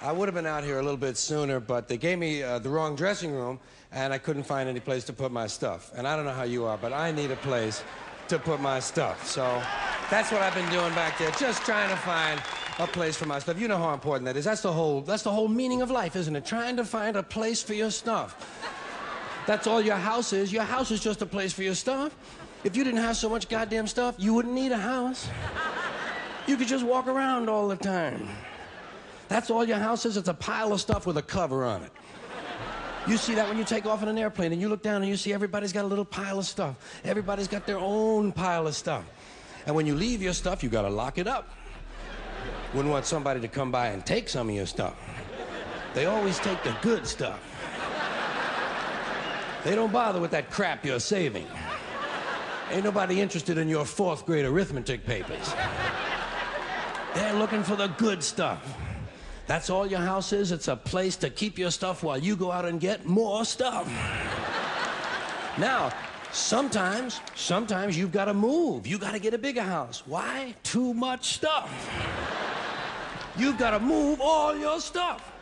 I would have been out here a little bit sooner, but they gave me the wrong dressing room, and I couldn't find any place to put my stuff. And I don't know how you are, but I need a place to put my stuff. So that's what I've been doing back there, just trying to find a place for my stuff. You know how important that is. That's the whole meaning of life, isn't it? Trying to find a place for your stuff. That's all your house is. Your house is just a place for your stuff. If you didn't have so much goddamn stuff, you wouldn't need a house. You could just walk around all the time. That's all your house is. It's a pile of stuff with a cover on it. You see that when you take off in an airplane and you look down and you see everybody's got a little pile of stuff. Everybody's got their own pile of stuff. And when you leave your stuff, you gotta lock it up. Wouldn't want somebody to come by and take some of your stuff. They always take the good stuff. They don't bother with that crap you're saving. Ain't nobody interested in your 4th grade arithmetic papers. They're looking for the good stuff. That's all your house is. It's a place to keep your stuff while you go out and get more stuff. Now, sometimes you've got to move. You got to get a bigger house. Why? Too much stuff. You've got to move all your stuff.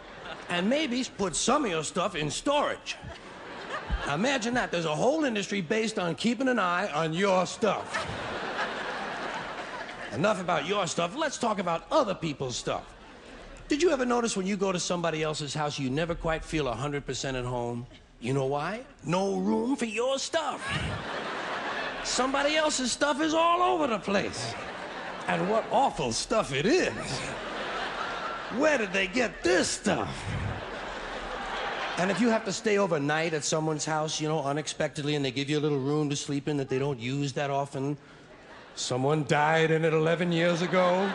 And maybe put some of your stuff in storage. Now imagine that. There's a whole industry based on keeping an eye on your stuff. Enough about your stuff. Let's talk about other people's stuff. Did you ever notice when you go to somebody else's house, you never quite feel 100% at home? You know why? No room for your stuff. Somebody else's stuff is all over the place. And what awful stuff it is. Where did they get this stuff? And if you have to stay overnight at someone's house, you know, unexpectedly, and they give you a little room to sleep in that they don't use that often, someone died in it 11 years ago,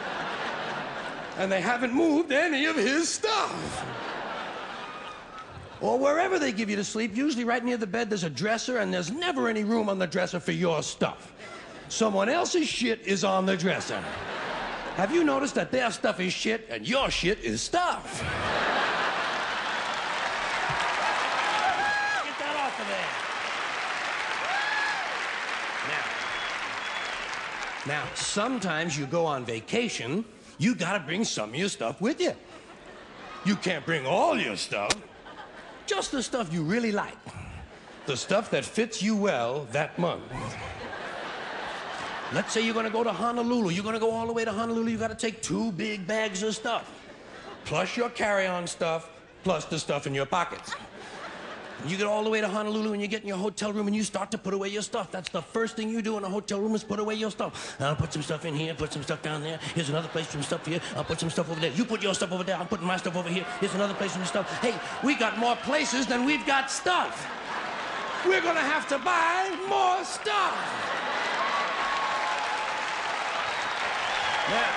and they haven't moved any of his stuff. Or wherever they give you to sleep, usually right near the bed, there's a dresser, and there's never any room on the dresser for your stuff. Someone else's shit is on the dresser. Have you noticed that their stuff is shit, and your shit is stuff? Get that off of there. Now, sometimes you go on vacation, you gotta bring some of your stuff with you. You can't bring all your stuff. Just the stuff you really like. The stuff that fits you well that month. Let's say you're gonna go to Honolulu. You're gonna go all the way to Honolulu. You gotta take 2 big bags of stuff. Plus your carry-on stuff, plus the stuff in your pockets. You get all the way to Honolulu and you get in your hotel room and you start to put away your stuff. That's the first thing you do in a hotel room is put away your stuff. I'll put some stuff in here, put some stuff down there. Here's another place for some stuff here. I'll put some stuff over there. You put your stuff over there. I'm putting my stuff over here. Here's another place for some stuff. Hey, we got more places than we've got stuff. We're gonna have to buy more stuff. Now,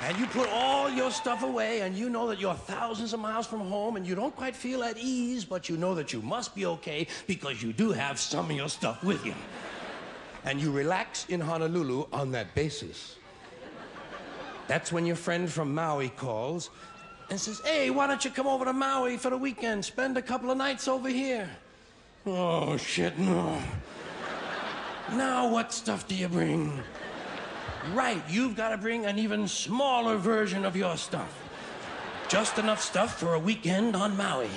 and you put all your stuff away, and you know that you're thousands of miles from home, and you don't quite feel at ease, but you know that you must be okay because you do have some of your stuff with you. And you relax in Honolulu on that basis. That's when your friend from Maui calls and says, hey, why don't you come over to Maui for the weekend? Spend a couple of nights over here. Oh, shit, no. Now what stuff do you bring? Right, you've got to bring an even smaller version of your stuff. Just enough stuff for a weekend on Maui.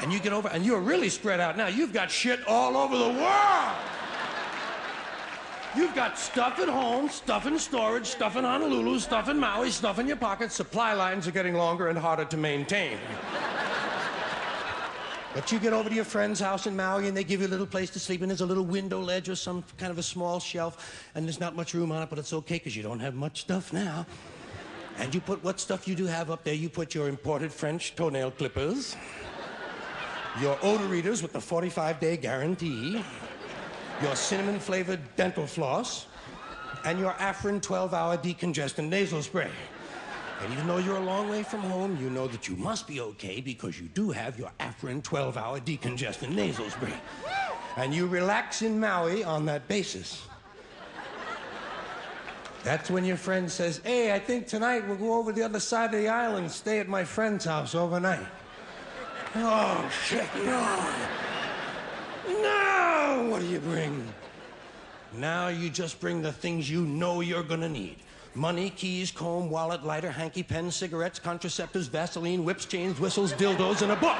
And you get over, and you're really spread out now. You've got shit all over the world. You've got stuff at home, stuff in storage, stuff in Honolulu, stuff in Maui, stuff in your pockets. Supply lines are getting longer and harder to maintain. But you get over to your friend's house in Maui, and they give you a little place to sleep, and there's a little window ledge or some kind of a small shelf, and there's not much room on it, but it's okay, because you don't have much stuff now. And you put what stuff you do have up there. You put your imported French toenail clippers, your odor readers with the 45-day guarantee, your cinnamon-flavored dental floss, and your Afrin 12-hour decongestant nasal spray. And even though you're a long way from home, you know that you must be okay because you do have your Afrin 12-hour decongestant nasal spray. And you relax in Maui on that basis. That's when your friend says, hey, I think tonight we'll go over the other side of the island, stay at my friend's house overnight. Oh, shit, no. No! What do you bring? Now you just bring the things you know you're gonna need. Money, keys, comb, wallet, lighter, hanky, pen, cigarettes, contraceptives, Vaseline, whips, chains, whistles, dildos, and a book.